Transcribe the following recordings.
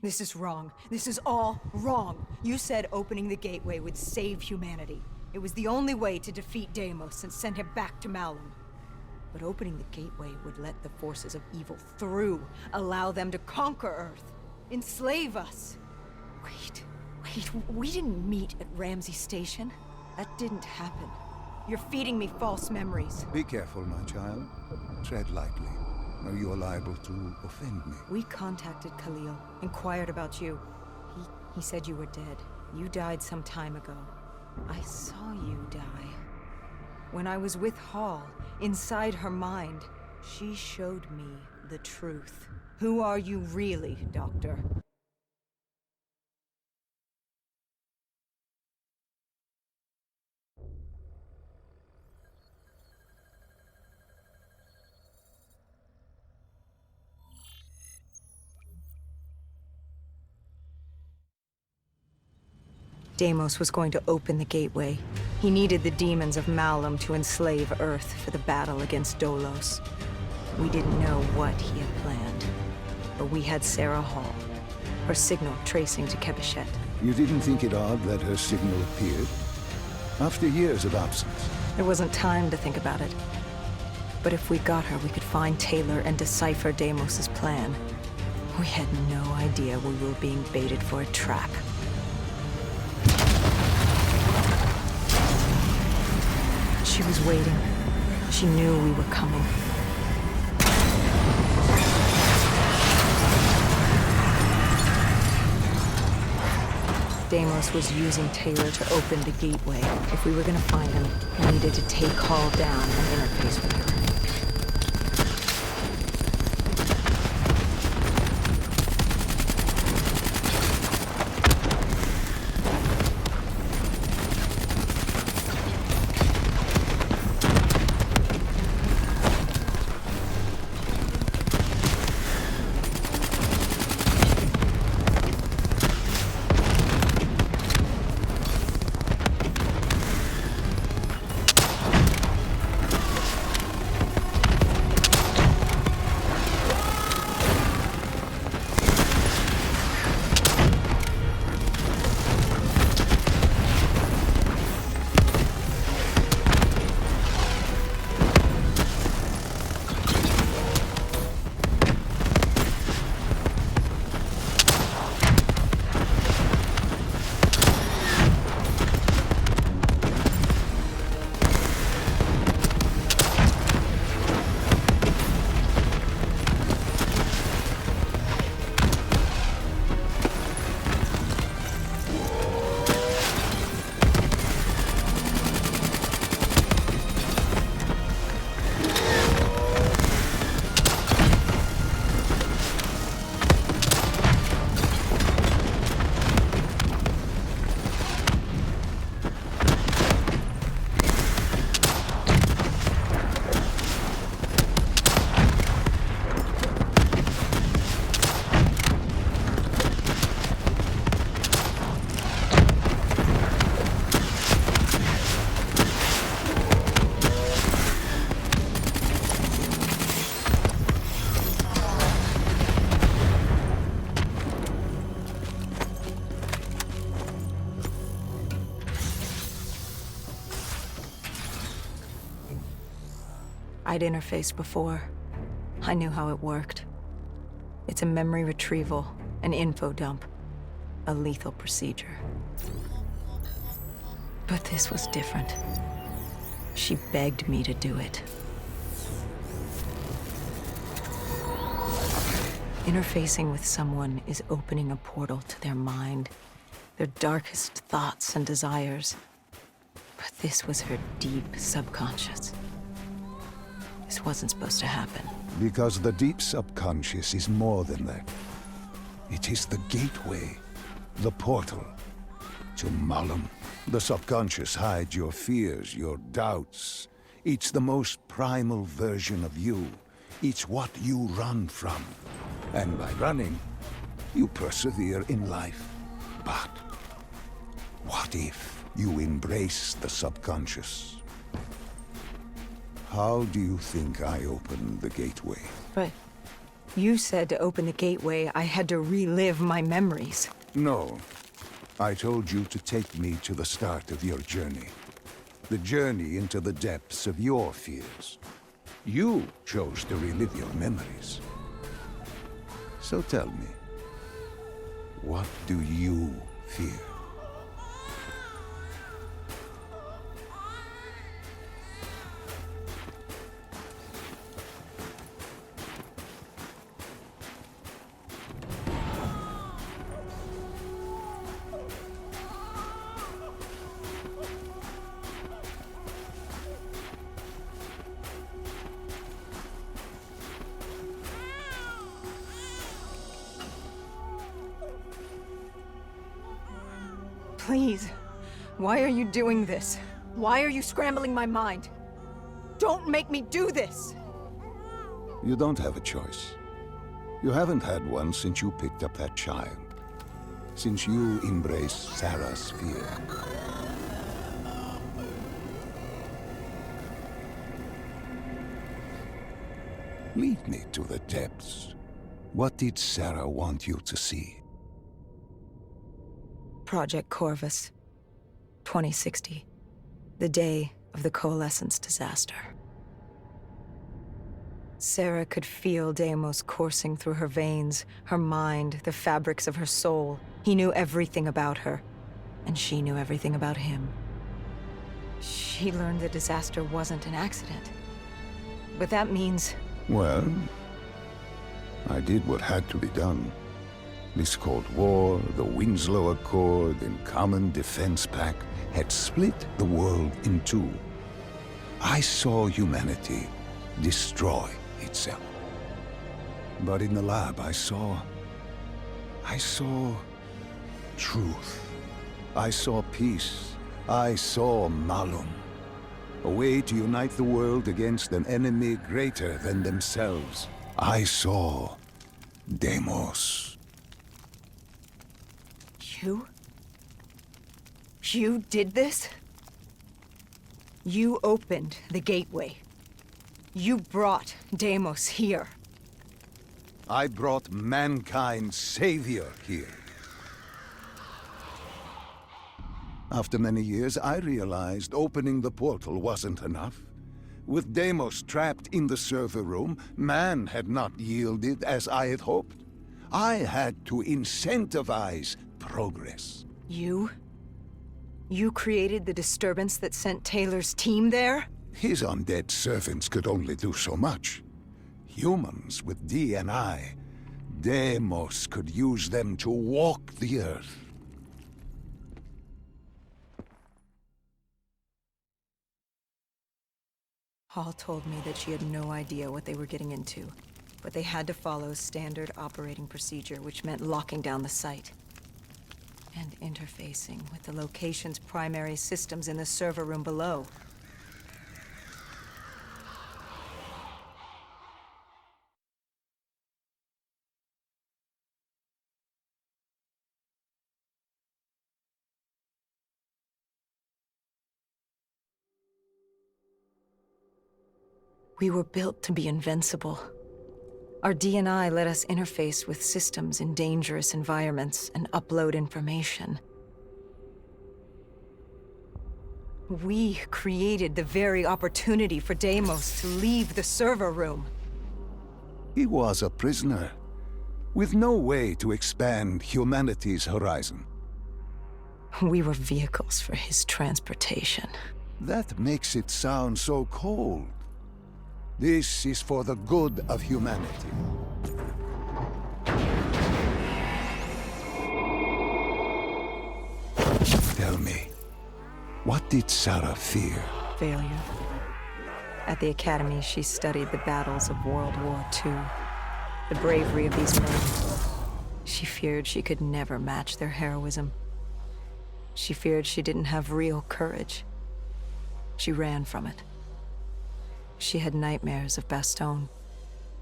This is wrong. This is all wrong. You said opening the gateway would save humanity. It was the only way to defeat Deimos and send him back to Malum. But opening the gateway would let the forces of evil through, allow them to conquer Earth, enslave us. Wait, we didn't meet at Ramsey Station. That didn't happen. You're feeding me false memories. Be careful, my child. Tread lightly, or you are liable to offend me. We contacted Khalil, inquired about you. He said you were dead. You died some time ago. I saw you die. When I was with Hall, inside her mind, she showed me the truth. Who are you really, Doctor? Deimos was going to open the gateway. He needed the demons of Malum to enslave Earth for the battle against Dolos. We didn't know what he had planned, but we had Sarah Hall, her signal tracing to Kebechet. You didn't think it odd that her signal appeared? After years of absence. There wasn't time to think about it. But if we got her, we could find Taylor and decipher Deimos' plan. We had no idea we were being baited for a trap. She was waiting. She knew we were coming. Deimos was using Taylor to open the gateway. If we were gonna find him, we needed to take Hall down and interface with her. I'd interfaced before. I knew how it worked. It's a memory retrieval, an info dump, a lethal procedure. But this was different. She begged me to do it. Interfacing with someone is opening a portal to their mind, their darkest thoughts and desires. But this was her deep subconscious. This wasn't supposed to happen. Because the deep subconscious is more than that. It is the gateway, the portal to Malum. The subconscious hides your fears, your doubts. It's the most primal version of you. It's what you run from. And by running, you persevere in life. But what if you embrace the subconscious? How do you think I opened the gateway? Right. You said to open the gateway, I had to relive my memories. No. I told you to take me to the start of your journey. The journey into the depths of your fears. You chose to relive your memories. So tell me, what do you fear? Please, why are you doing this? Why are you scrambling my mind? Don't make me do this! You don't have a choice. You haven't had one since you picked up that child. Since you embraced Sarah's fear. Lead me to the depths. What did Sarah want you to see? Project Corvus, 2060. The day of the Coalescence disaster. Sarah could feel Deimos coursing through her veins, her mind, the fabrics of her soul. He knew everything about her, and she knew everything about him. She learned the disaster wasn't an accident. But that means... Well, I did what had to be done. This Cold War, the Winslow Accord, and Common Defense Pact had split the world in two. I saw humanity destroy itself. But in the lab, I saw truth. I saw peace. I saw Malum. A way to unite the world against an enemy greater than themselves. I saw Deimos. You did this? You opened the gateway. You brought Deimos here. I brought mankind's savior here. After many years, I realized opening the portal wasn't enough. With Deimos trapped in the server room, man had not yielded as I had hoped. I had to incentivize progress. You created the disturbance that sent Taylor's team there? His undead servants could only do so much. Humans with D&I, Deimos could use them to walk the earth. Hall told me that she had no idea what they were getting into, but they had to follow standard operating procedure, which meant locking down the site. And interfacing with the location's primary systems in the server room below. We were built to be invincible. Our D&I let us interface with systems in dangerous environments and upload information. We created the very opportunity for Deimos to leave the server room. He was a prisoner, with no way to expand humanity's horizon. We were vehicles for his transportation. That makes it sound so cold. This is for the good of humanity. Tell me, what did Sarah fear? Failure. At the Academy, she studied the battles of World War II. The bravery of these men. She feared she could never match their heroism. She feared she didn't have real courage. She ran from it. She had nightmares of Bastogne.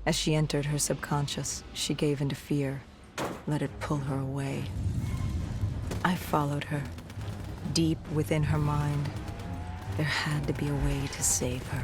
As she entered her subconscious, she gave into fear, let it pull her away. I followed her. Deep within her mind, there had to be a way to save her.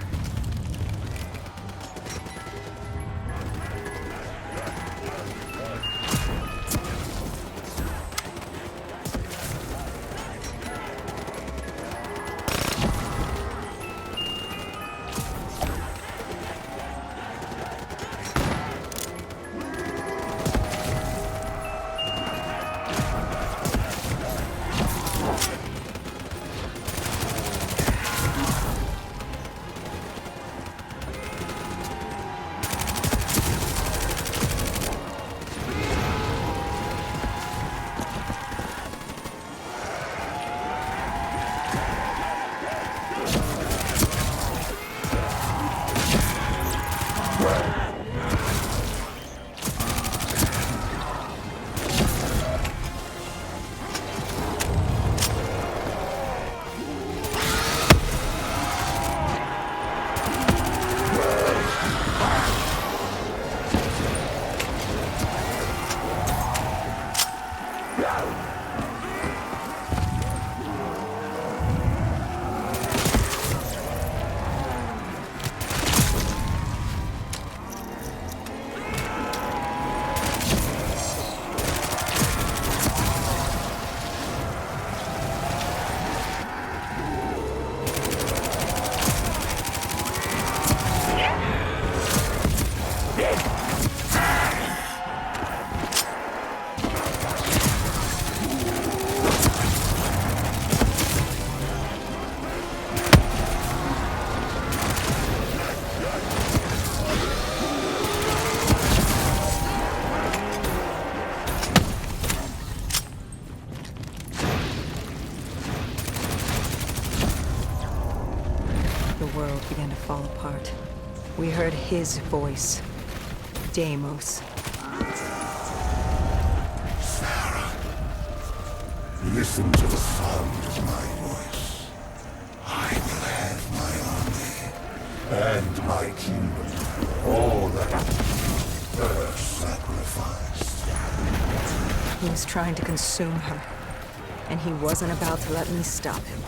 heard his voice. Deimos. Sarah, listen to the sound of my voice. I will have my army and my kingdom, all that earth sacrificed. He was trying to consume her, and he wasn't about to let me stop him.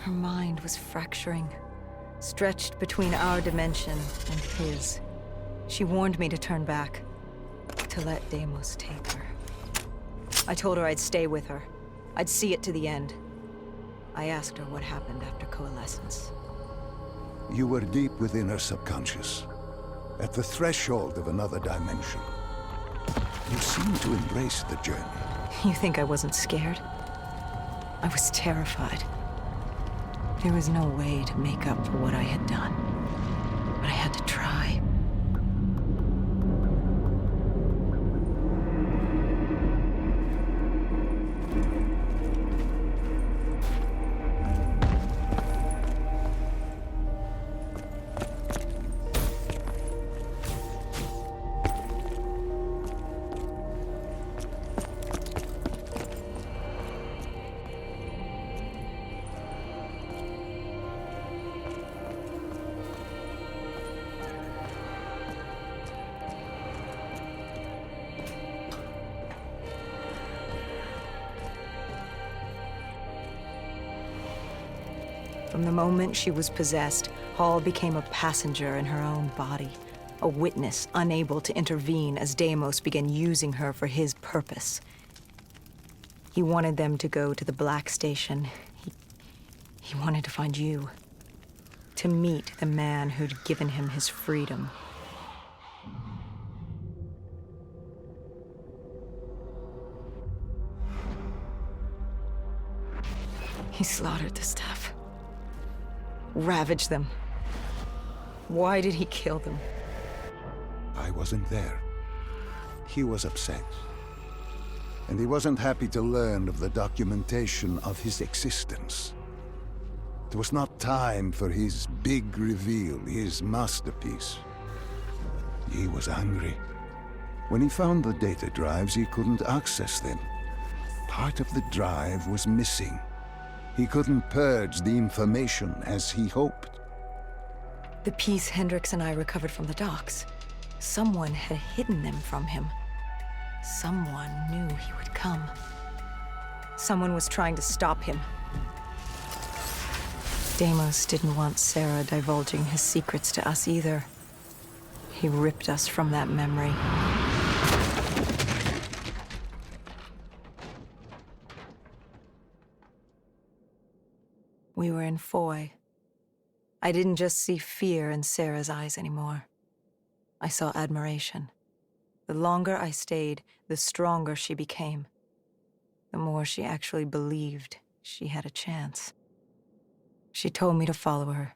Her mind was fracturing, stretched between our dimension and his. She warned me to turn back, to let Deimos take her. I told her I'd stay with her. I'd see it to the end. I asked her what happened after coalescence. You were deep within her subconscious, at the threshold of another dimension. You seemed to embrace the journey. You think I wasn't scared? I was terrified. There was no way to make up for what I had done, but I had to try. From the moment she was possessed, Hall became a passenger in her own body, a witness unable to intervene as Deimos began using her for his purpose. He wanted them to go to the Black Station. He wanted to find you, to meet the man who'd given him his freedom. He slaughtered the staff. Ravaged them. Why did he kill them? I wasn't there. He was upset. And he wasn't happy to learn of the documentation of his existence. It was not time for his big reveal, his masterpiece. He was angry. When he found the data drives, he couldn't access them. Part of the drive was missing. He couldn't purge the information as he hoped. The piece Hendricks and I recovered from the docks. Someone had hidden them from him. Someone knew he would come. Someone was trying to stop him. Deimos didn't want Sarah divulging his secrets to us either. He ripped us from that memory. We were in Foy. I didn't just see fear in Sarah's eyes anymore. I saw admiration. The longer I stayed, the stronger she became. The more she actually believed she had a chance. She told me to follow her.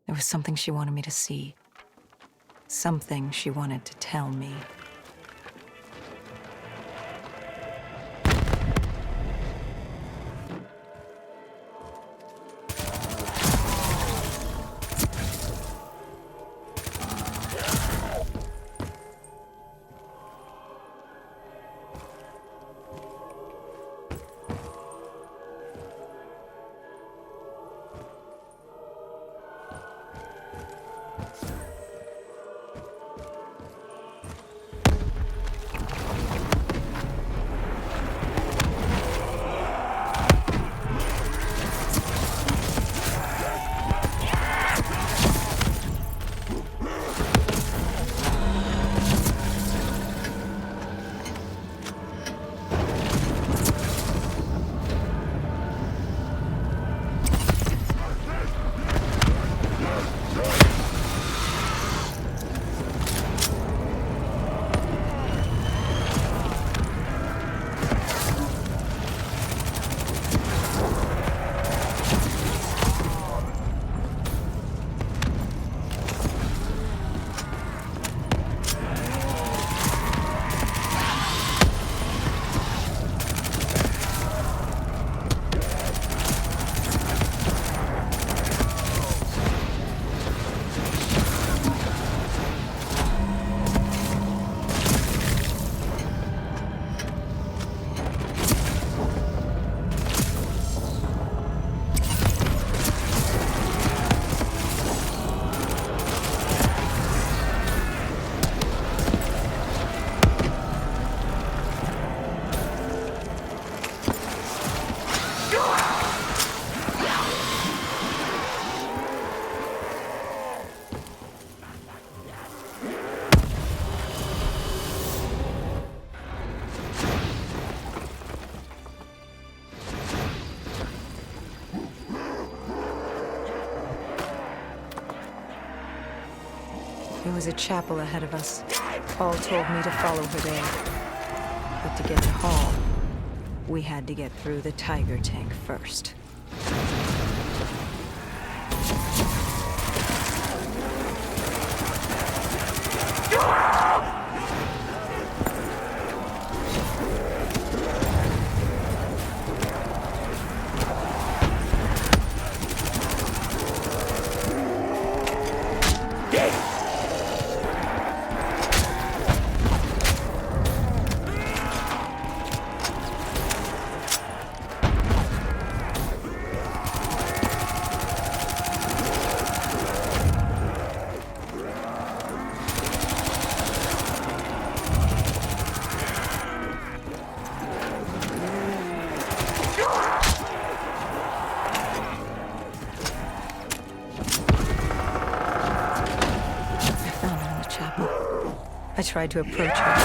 There was something she wanted me to see. Something she wanted to tell me. There was a chapel ahead of us. Paul told me to follow her there. But to get to Hall, we had to get through the Tiger tank first. I tried to approach her,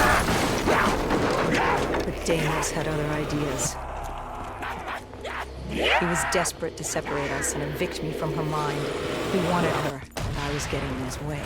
but Deimos had other ideas. He was desperate to separate us and evict me from her mind. He wanted her, and I was getting in his way.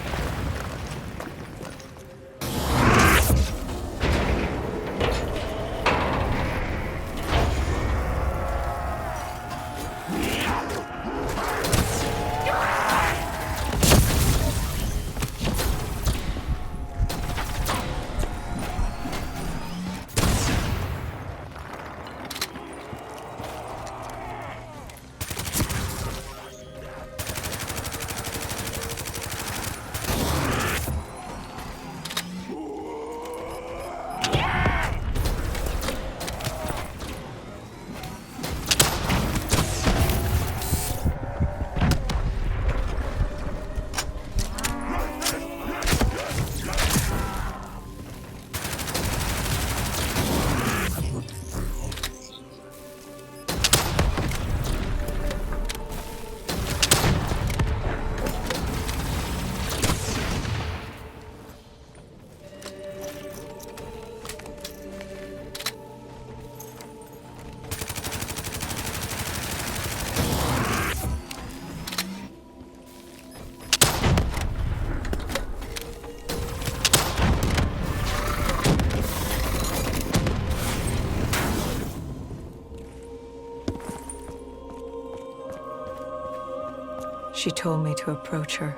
She told me to approach her.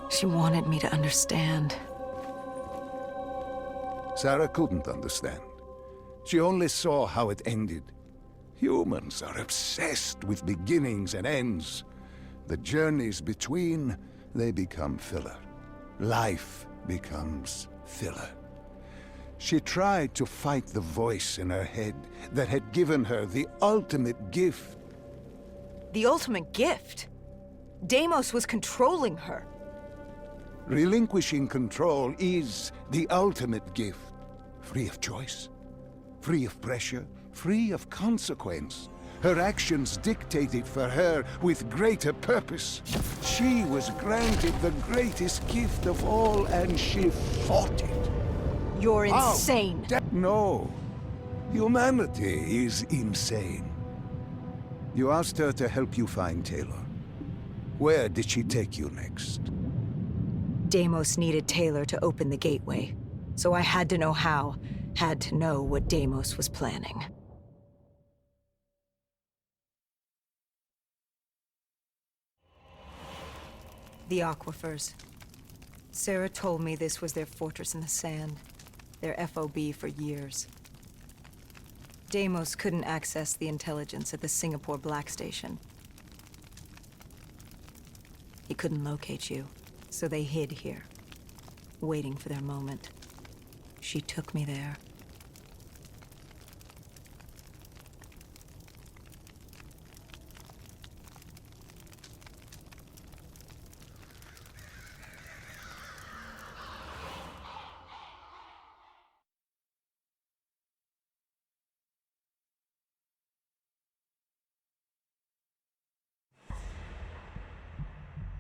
She wanted me to understand. Sarah couldn't understand. She only saw how it ended. Humans are obsessed with beginnings and ends. The journeys between, they become filler. Life becomes filler. She tried to fight the voice in her head that had given her the ultimate gift. The ultimate gift? Deimos was controlling her. Relinquishing control is the ultimate gift. Free of choice, free of pressure, free of consequence. Her actions dictated for her with greater purpose. She was granted the greatest gift of all, and she fought it. You're insane. No. Humanity is insane. You asked her to help you find Taylor. Where did she take you next? Deimos needed Taylor to open the gateway, so I had to know how, had to know what Deimos was planning. The aquifers. Sarah told me this was their fortress in the sand, their FOB for years. Deimos couldn't access the intelligence at the Singapore Black Station. He couldn't locate you, so they hid here, waiting for their moment. She took me there.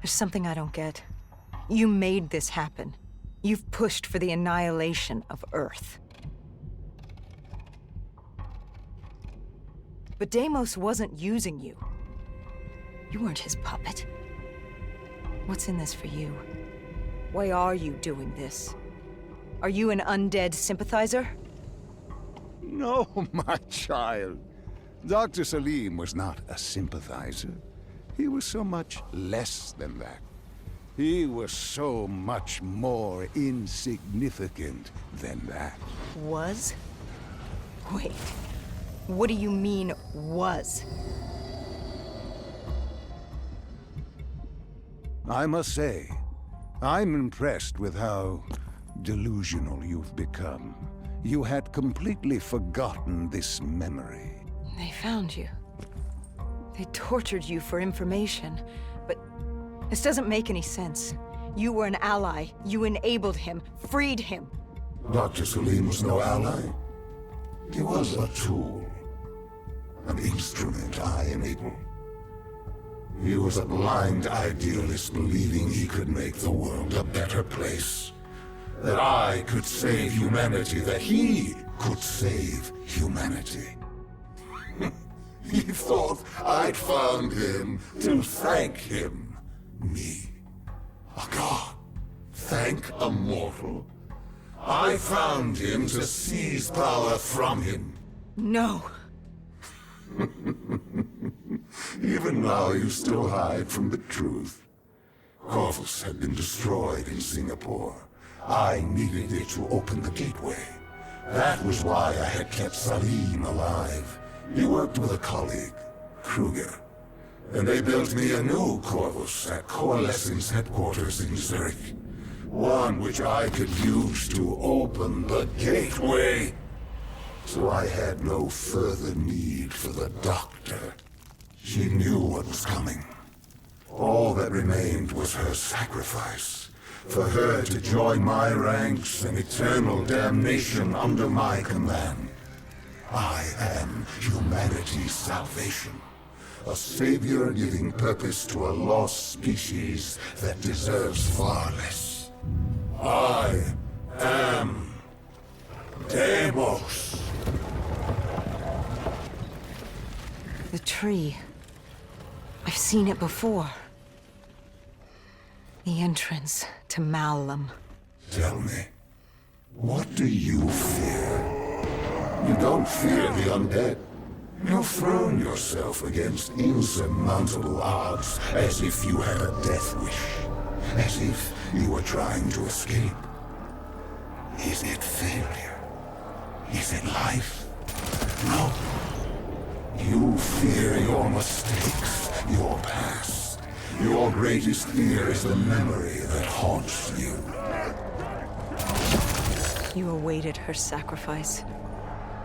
There's something I don't get. You made this happen. You've pushed for the annihilation of Earth. But Deimos wasn't using you. You weren't his puppet. What's in this for you? Why are you doing this? Are you an undead sympathizer? No, my child. Dr. Salim was not a sympathizer. He was so much less than that. He was so much more insignificant than that. Was? Wait. What do you mean, was? I must say, I'm impressed with how delusional you've become. You had completely forgotten this memory. They found you. They tortured you for information, but this doesn't make any sense. You were an ally. You enabled him, freed him. Dr. Salim was no ally. He was a tool. An instrument I enabled. He was a blind idealist believing he could make the world a better place. That I could save humanity, that he could save humanity. He thought I'd found him to thank him. Me. A god. Thank a mortal. I found him to seize power from him. No. Even now you still hide from the truth. Corvus had been destroyed in Singapore. I needed it to open the gateway. That was why I had kept Salim alive. He worked with a colleague, Kruger. And they built me a new Corvus at Coalescence headquarters in Zurich. One which I could use to open the gateway. So I had no further need for the doctor. She knew what was coming. All that remained was her sacrifice. For her to join my ranks and eternal damnation under my command. I am humanity's salvation. A savior giving purpose to a lost species that deserves far less. I am Deimos. The tree. I've seen it before. The entrance to Malum. Tell me, what do you fear? You don't fear the undead. You've thrown yourself against insurmountable odds as if you had a death wish. As if you were trying to escape. Is it failure? Is it life? No. You fear your mistakes, your past. Your greatest fear is the memory that haunts you. You awaited her sacrifice.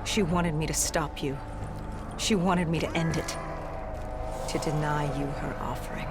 She wanted me to stop you. She wanted me to end it. To deny you her offering.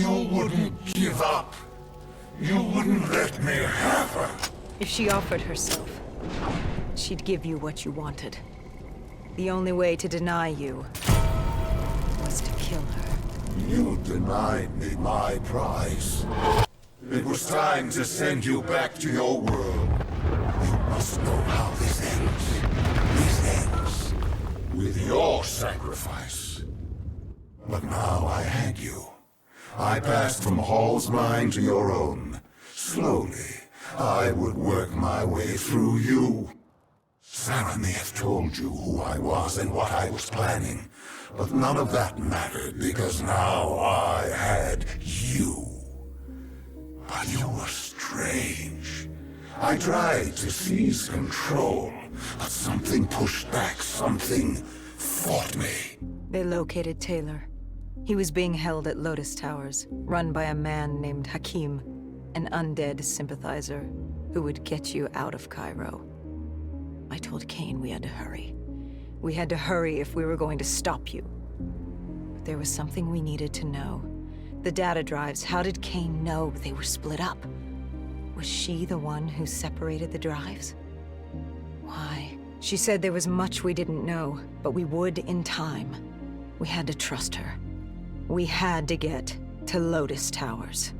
You wouldn't give up. You wouldn't let me have her. If she offered herself, she'd give you what you wanted. The only way to deny you was to kill her. You denied me my prize. It was time to send you back to your world. You must know how this ends. This ends with your sacrifice. But now I had you. I passed from Hall's mind to your own. Slowly, I would work my way through you. Sarah may have told you who I was and what I was planning, but none of that mattered because now I had you. But you were strange. I tried to seize control, but something pushed back, something fought me. They located Taylor. He was being held at Lotus Towers, run by a man named Hakim, an undead sympathizer who would get you out of Cairo. I told Kane we had to hurry. We had to hurry if we were going to stop you. But there was something we needed to know. The data drives, how did Kane know they were split up? Was she the one who separated the drives? Why? She said there was much we didn't know, but we would in time. We had to trust her. We had to get to Lotus Towers.